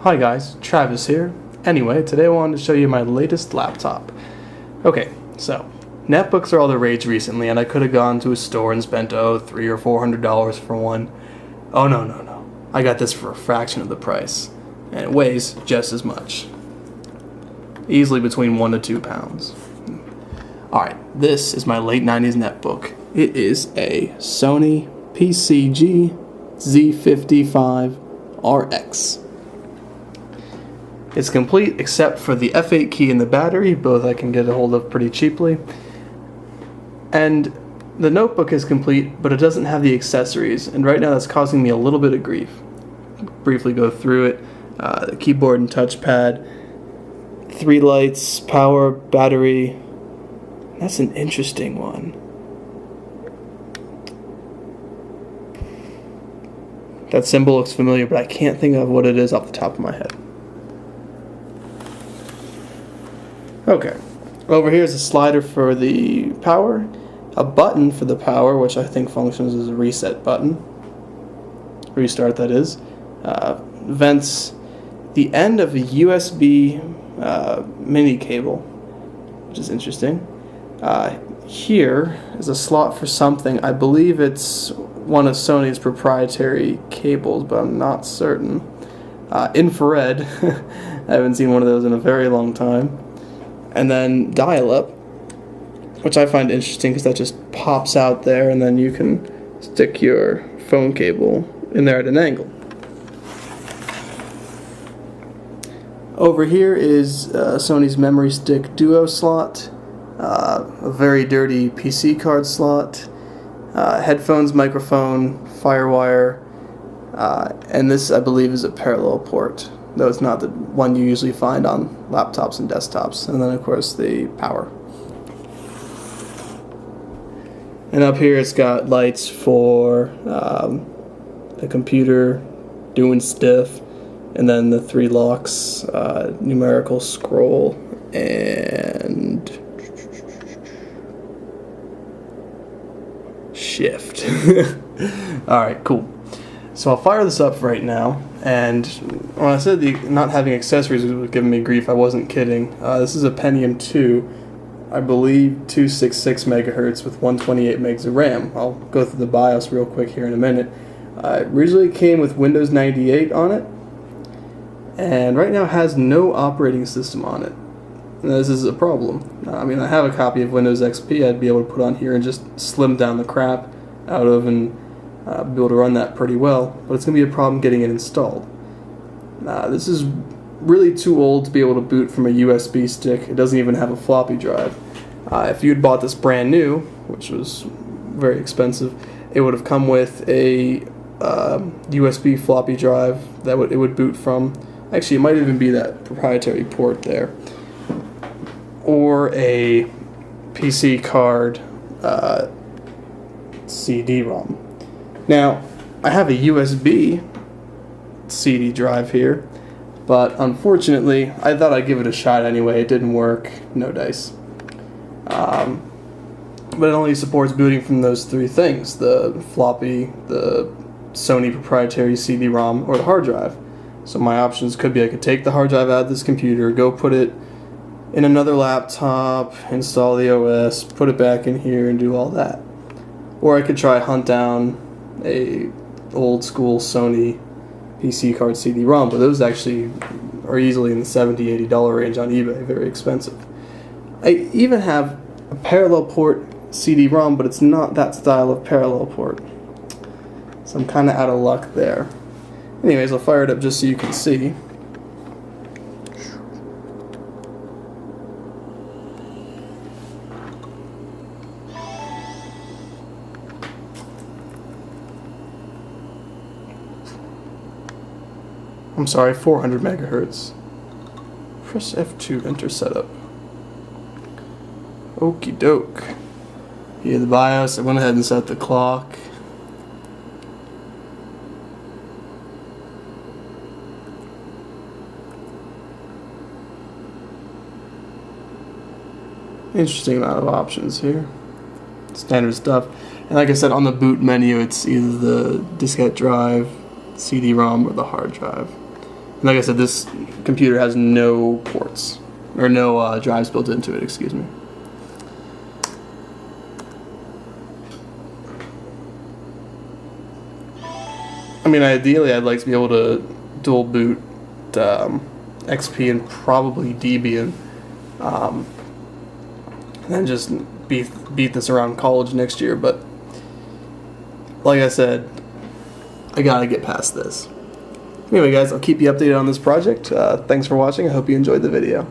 Hi guys, Travis here. Anyway, today I wanted to show you my latest laptop. Okay, so netbooks are all the rage recently, and I could have gone to a store and spent $300 or $400 for one. Oh no. I got this for a fraction of the price, and it weighs just as much. Easily between 1 to 2 pounds. Alright, this is my late 90s netbook. It is a Sony PCG-Z505RX. It's complete except for the F8 key and the battery, both I can get a hold of pretty cheaply. And the notebook is complete, but it doesn't have the accessories, and right now that's causing me a little bit of grief. Briefly go through it. The keyboard and touchpad, 3 lights, power, battery. That's an interesting one. That symbol looks familiar, but I can't think of what it is off the top of my head. Okay, over here is a slider for the power, a button for the power, which I think functions as a reset button. Restart, that is. Vents, the end of a USB mini cable, which is interesting. Here is a slot for something. I believe it's one of Sony's proprietary cables, but I'm not certain. Infrared. I haven't seen one of those in a very long time. And then dial-up, which I find interesting because that just pops out there, and then you can stick your phone cable in there at an angle. Over here is Sony's memory stick duo slot, a very dirty PC card slot, headphones, microphone, firewire, and this I believe is a parallel port, though it's not the one you usually find on laptops and desktops. And then of course the power. And up here it's got lights for the computer doing stuff, and then the 3 locks, numerical scroll, and shift. Alright, cool. So I'll fire this up right now, and when I said not having accessories was giving me grief, I wasn't kidding. This is a Pentium 2, I believe 266 megahertz with 128 megs of RAM. I'll go through the BIOS real quick here in a minute. It originally came with Windows 98 on it, and right now has no operating system on it. And this is a problem. I mean, I have a copy of Windows XP I'd be able to put on here and just slim down the crap out of and be able to run that pretty well, but it's going to be a problem getting it installed. This is really too old to be able to boot from a USB stick. It doesn't even have a floppy drive. If you'd bought this brand new, which was very expensive, it would have come with a USB floppy drive that it would boot from. Actually, it might even be that proprietary port there, or a PC card CD-ROM. Now, I have a USB CD drive here, but unfortunately, I thought I'd give it a shot anyway. It didn't work. No dice. But it only supports booting from those 3 things: the floppy, the Sony proprietary CD-ROM, or the hard drive. So my options could be I could take the hard drive out of this computer, go put it in another laptop, install the OS, put it back in here, and do all that. Or I could try hunt down a old school Sony PC card CD-ROM, but those actually are easily in the $70-$80 range on eBay, very expensive. I even have a parallel port CD-ROM, but it's not that style of parallel port, so I'm kind of out of luck there. Anyways, I'll fire it up just so you can see. I'm sorry, 400 megahertz. Press F2 to enter setup. Okie doke. Here, the BIOS. I went ahead and set the clock. Interesting amount of options here. Standard stuff. And like I said, on the boot menu, it's either the diskette drive, CD-ROM, or the hard drive. Like I said, this computer has no ports, or no drives built into it, excuse me. I mean, ideally, I'd like to be able to dual boot XP and probably Debian, and then just beat this around college next year. But like I said, I gotta get past this. Anyway, guys, I'll keep you updated on this project. Thanks for watching. I hope you enjoyed the video.